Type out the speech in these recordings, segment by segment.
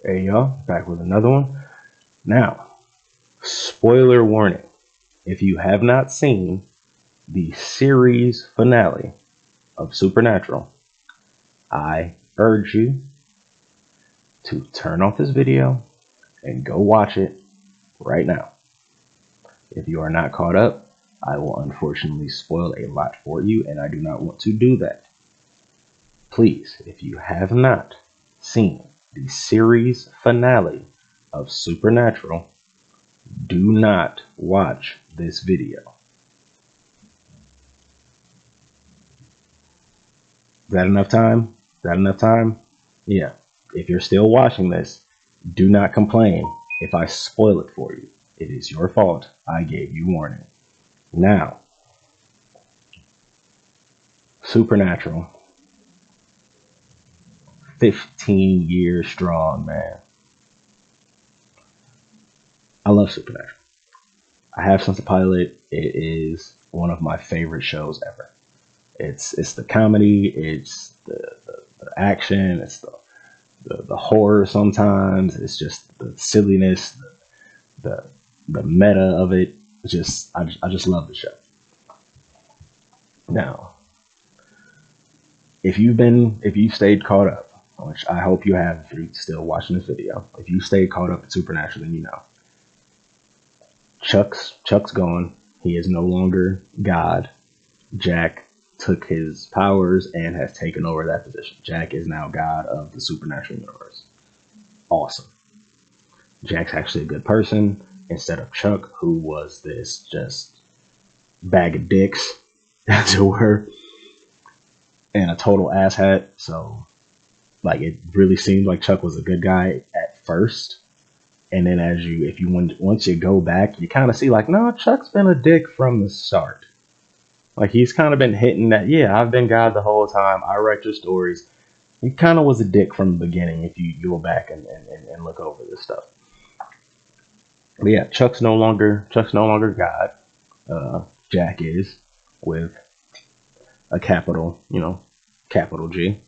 Hey y'all, back with another one. Now, spoiler warning. If you have not seen the series finale of Supernatural, I urge you to turn off this video and go watch it right now. If you are not caught up, I will unfortunately spoil a lot for you, and I do not want to do that. Please, if you have not seen the series finale of Supernatural, do not watch this video. Is that enough time? Is that enough time? Yeah. If you're still watching this, do not complain if I spoil it for you. It is your fault. I gave you warning. Now, Supernatural. 15 years strong, man. I love Supernatural. I have since the pilot. It is one of my favorite shows ever. It's the comedy, it's the action, it's the horror sometimes. It's just the silliness, the the meta of it. I just love the show. Now, if you've stayed caught up, which I hope you have if you're still watching this video, if you stayed caught up in Supernatural, then you know Chuck's gone. He is no longer God. Jack took his powers and has taken over that position. Jack is now God of the supernatural universe. Awesome. Jack's actually a good person instead of Chuck, who was this just bag of dicks, as it were, and a total asshat. So, like, it really seemed like Chuck was a good guy at first, and then once you go back, you kind of see like, no, Chuck's been a dick from the start. Like he's kind of been hitting that, yeah, I've been God the whole time. I write your stories. He kind of was a dick from the beginning if you go back and look over this stuff. But yeah, Chuck's no longer God. Jack is with a capital G.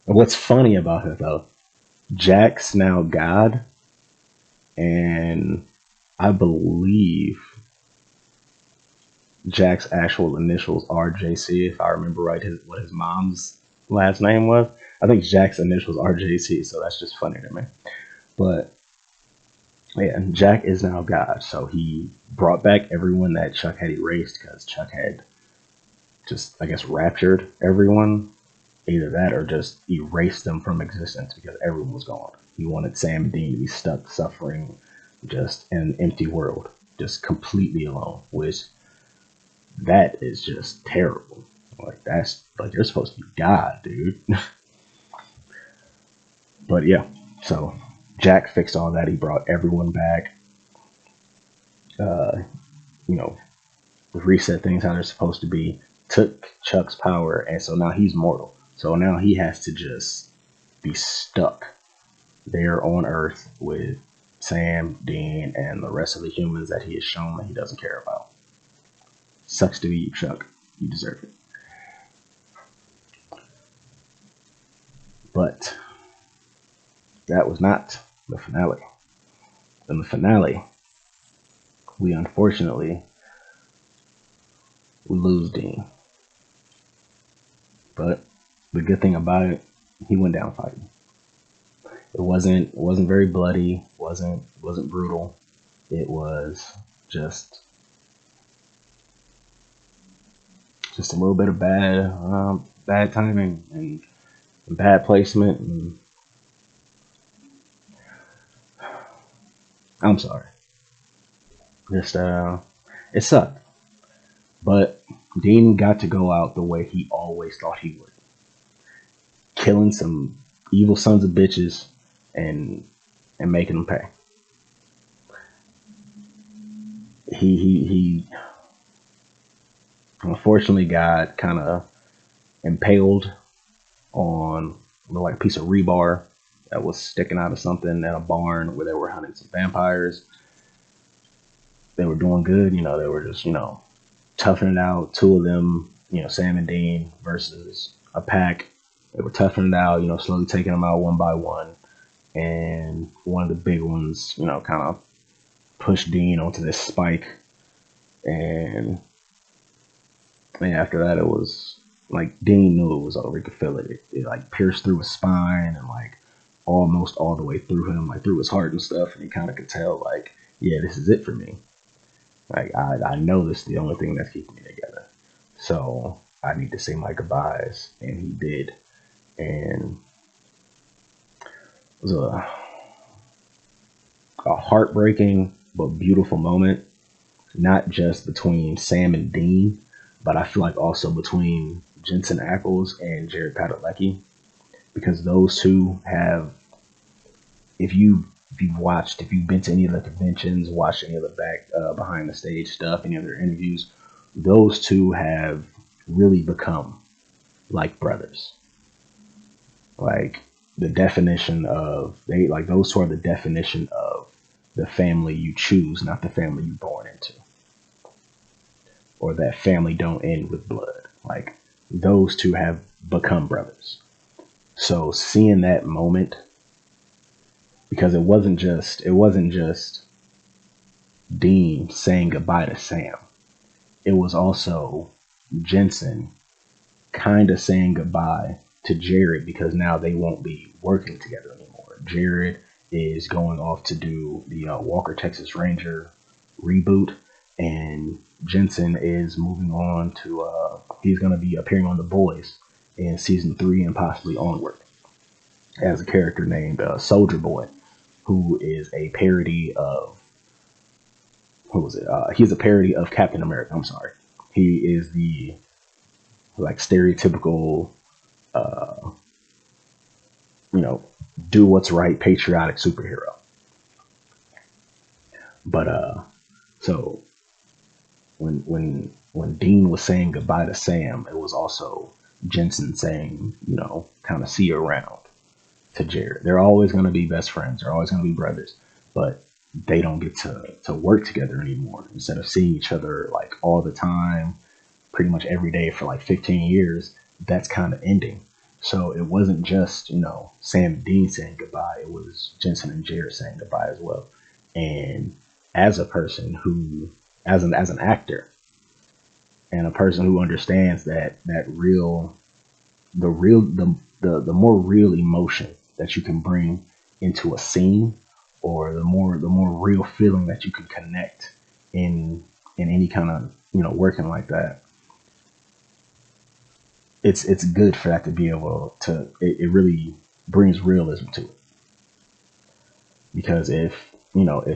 And what's funny about it though, Jack's now God, and I believe Jack's actual initials are JC, if I remember right. What his mom's last name was. I think Jack's initials are JC, so that's just funny to me. But yeah, Jack is now God, so he brought back everyone that Chuck had erased because Chuck had just, I guess, raptured everyone. Either that or just erased them from existence because everyone was gone. He wanted Sam and Dean to be stuck suffering just in an empty world, just completely alone, which that is just terrible. Like that's like you're supposed to be God, dude. But yeah, so Jack fixed all that. He brought everyone back. Uh, you know, reset things how they're supposed to be. Took Chuck's power, and so now he's mortal. So now he has to just be stuck there on Earth with Sam, Dean, and the rest of the humans that he has shown that he doesn't care about. Sucks to be you, Chuck. You deserve it. But that was not the finale. In the finale, we unfortunately we lose Dean. But the good thing about it, he went down fighting. It wasn't very bloody, wasn't brutal. It was just a little bit of bad timing and bad placement. And I'm sorry. Just it sucked. But Dean got to go out the way he always thought he would, killing some evil sons of bitches and making them pay. He unfortunately got kind of impaled on like a piece of rebar that was sticking out of something in a barn where they were hunting some vampires. They were doing good, they were just, toughing it out. Two of them, Sam and Dean versus a pack. They were toughing it out, slowly taking them out one by one. and one of the big ones, kind of pushed Dean onto this spike, and after that, it was like Dean knew it was over. He could feel it. It like pierced through his spine and like almost all the way through him, like through his heart and stuff. And he kind of could tell, like, yeah, this is it for me. Like, I know this is the only thing that's keeping me together. So I need to say my goodbyes. And he did. And it was a heartbreaking but beautiful moment, not just between Sam and Dean, but I feel like also between Jensen Ackles and Jared Padalecki, because those two have, if you've been to any of the conventions, watched any of the back behind the stage stuff, any of their interviews, those two have really become like brothers. Like the definition of they like those two are the definition of the family you choose, not the family you're born into, or that family don't end with blood. Like those two have become brothers. So seeing that moment, because it wasn't just Dean saying goodbye to Sam. It was also Jensen kind of saying goodbye to Jared, because now they won't be working together anymore. Jared is going off to do the Walker Texas Ranger reboot, and Jensen is moving on to he's going to be appearing on The Boys in season 3 and possibly onward as a character named Soldier Boy, who is a parody of who was it? He's a parody of Captain America. I'm sorry. He is the like stereotypical, uh, you know, do what's right, patriotic superhero. But so when Dean was saying goodbye to Sam, it was also Jensen saying, kind of see you around to Jared. They're always going to be best friends. They're always going to be brothers, but they don't get to work together anymore. Instead of seeing each other like all the time, pretty much every day for like 15 years, that's kind of ending. So it wasn't just, Sam and Dean saying goodbye. It was Jensen and Jared saying goodbye as well. And as a person who, as an actor, and a person who understands that real, the real, the more real emotion that you can bring into a scene, or the more real feeling that you can connect in any kind of working like that, it's good for that to be able to it really brings realism to it. Because if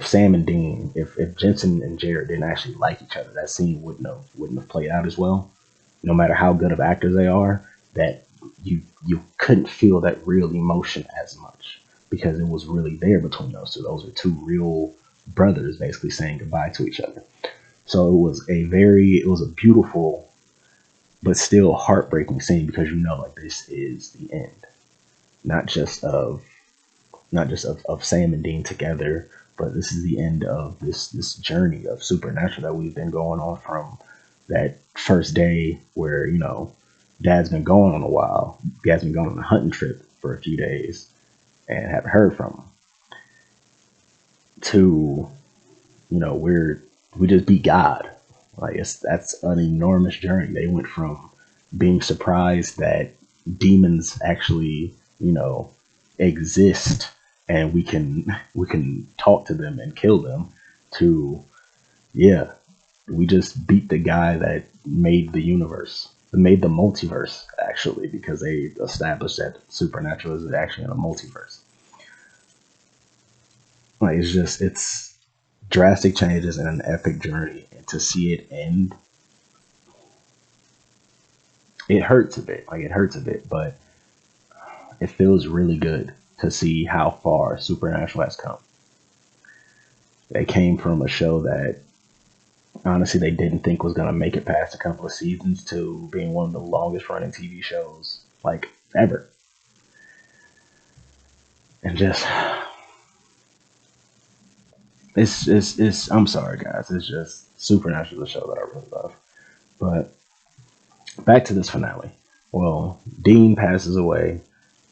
Sam and Dean, if Jensen and Jared didn't actually like each other, that scene wouldn't have played out as well. No matter how good of actors they are, that you couldn't feel that real emotion as much, because it was really there between those two. Those are two real brothers basically saying goodbye to each other. So it was a beautiful but still heartbreaking scene, because like this is the end, not just of not just of Sam and Dean together, but this is the end of this journey of Supernatural that we've been going on from that first day where Dad's been gone on a while. Dad's been going on a hunting trip for a few days and haven't heard from him. To we just beat God. Like that's an enormous journey. They went from being surprised that demons actually exist, and we can talk to them and kill them, to yeah, we just beat the guy that made the universe, made the multiverse, actually, because they established that Supernatural is actually in a multiverse. Like it's drastic changes and an epic journey, and to see it end, it hurts a bit. Like it hurts a bit, but it feels really good to see how far Supernatural has come. They came from a show that honestly they didn't think was gonna make it past a couple of seasons, to being one of the longest running TV shows like ever. And just it's I'm sorry guys, it's just Supernatural, the show that I really love. But back to this finale. Well, Dean passes away,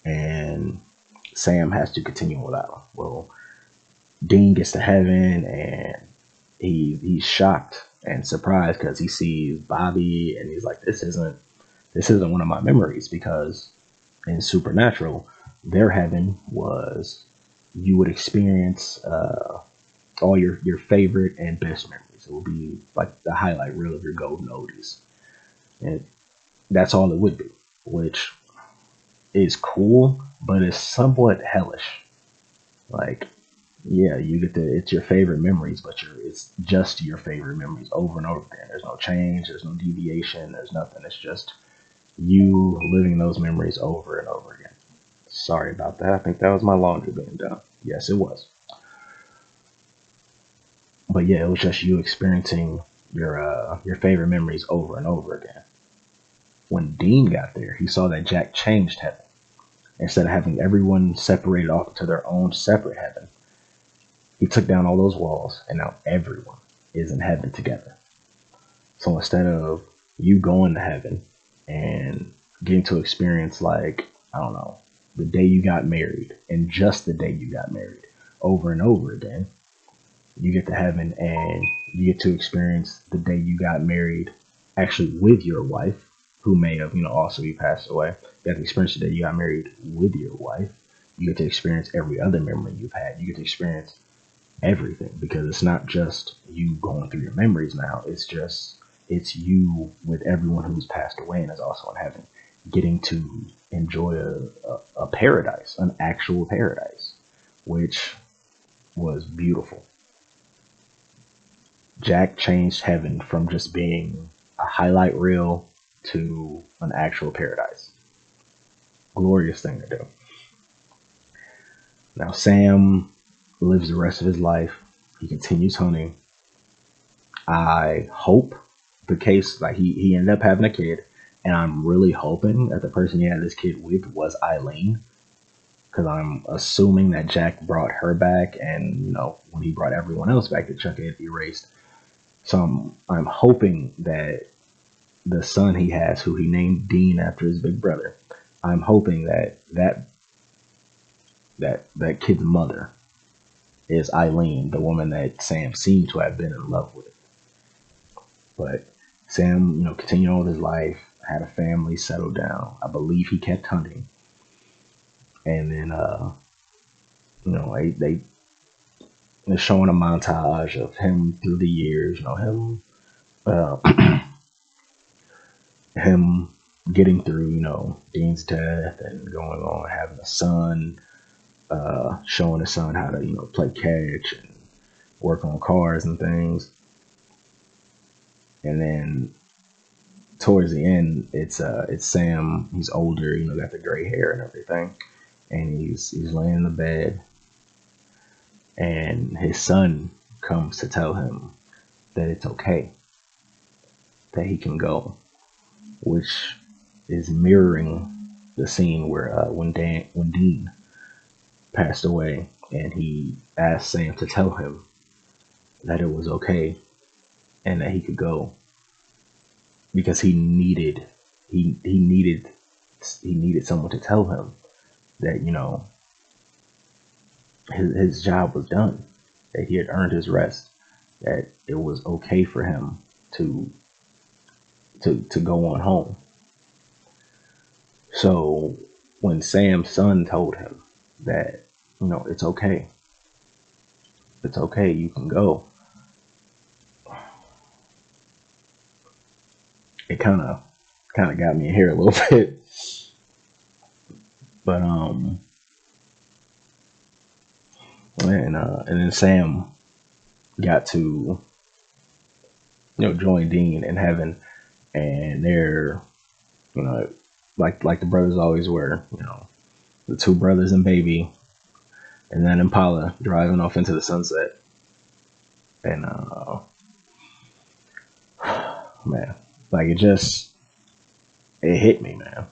and Sam has to continue without him. Well, Dean gets to heaven and he's shocked and surprised because he sees Bobby and he's like, this isn't one of my memories, because in Supernatural, their heaven was you would experience all your favorite and best memories. It would be like the highlight reel of your golden oldies, and that's all it would be, which is cool, but it's somewhat hellish. Like, yeah, you get to it's your favorite memories, but it's just your favorite memories over and over again. There's no change, there's no deviation, there's nothing. It's just you living those memories over and over again. Sorry about that. I think that was my laundry being done. Yes, it was. But yeah, it was just you experiencing your favorite memories over and over again. When Dean got there, he saw that Jack changed heaven. Instead of having everyone separated off to their own separate heaven, he took down all those walls, and now everyone is in heaven together. So instead of you going to heaven and getting to experience, like, I don't know, the day you got married and just the day you got married over and over again, you get to heaven and you get to experience the day you got married actually with your wife, who may have, also be passed away. You get to experience the day you got married with your wife. You get to experience every other memory you've had. You get to experience everything, because it's not just you going through your memories now. It's you with everyone who's passed away and is also in heaven, getting to enjoy a paradise, an actual paradise, which was beautiful. Jack changed heaven from just being a highlight reel to an actual paradise. Glorious thing to do. Now Sam lives the rest of his life. He continues hunting. I hope the case, like, he ended up having a kid, and I'm really hoping that the person he had this kid with was Eileen, because I'm assuming that Jack brought her back, and when he brought everyone else back, that Chuck had erased. So I'm hoping that the son he has, who he named Dean after his big brother, I'm hoping that kid's mother is Eileen, the woman that Sam seemed to have been in love with. But Sam, continued on with his life, had a family, settled down. I believe he kept hunting, and then they they're showing a montage of him through the years. Uh, him getting through, Dean's death and going on having a son, showing his son how to, play catch and work on cars and things. And then towards the end, it's Sam. He's older, got the gray hair and everything, and he's laying in the bed, and his son comes to tell him that it's okay, that he can go, which is mirroring the scene where when Dean passed away, and he asked Sam to tell him that it was okay and that he could go, because he needed someone to tell him that his job was done, that he had earned his rest, that it was okay for him to to go on home. So when Sam's son told him that it's okay, you can go, it kind of got me in here a little bit. But and then Sam got to join Dean in heaven, and they're you know like the brothers always were, the two brothers and baby, and then Impala driving off into the sunset, and man, like, it hit me, man.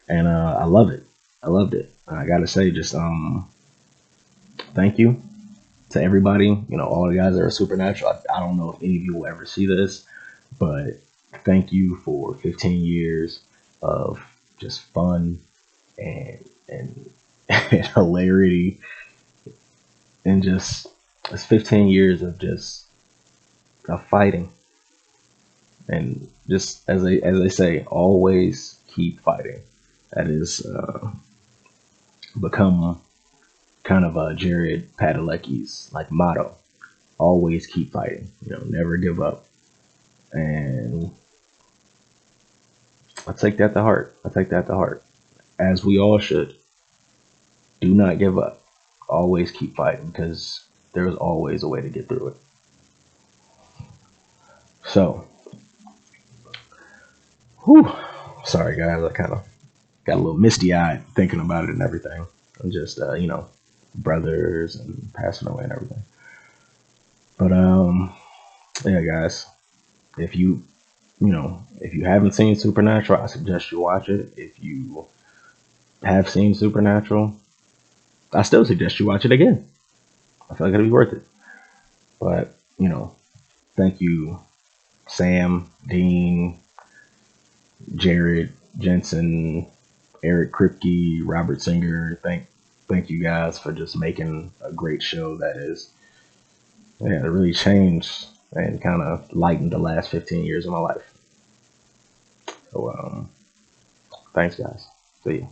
And I love it. I loved it. I gotta say, just thank you to everybody. All the guys that are Supernatural. I don't know if any of you will ever see this, but thank you for 15 years of just fun and and hilarity, and just it's 15 years of just of fighting, and just as they say, always keep fighting. That is become kind of Jared Padalecki's like motto. Always keep fighting. Never give up. And I take that to heart. I take that to heart, as we all should. Do not give up. Always keep fighting, because there's always a way to get through it. So, whew, sorry guys, I kind of got a little misty eyed thinking about it and everything. And just brothers and passing away and everything. But yeah, guys, if if you haven't seen Supernatural, I suggest you watch it. If you have seen Supernatural, I still suggest you watch it again. I feel like it'll be worth it. But thank you, Sam, Dean, Jared, Jensen, Eric Kripke, Robert Singer. Thank you guys for just making a great show that is, yeah, it really changed and kind of lightened the last 15 years of my life. So thanks guys. See you.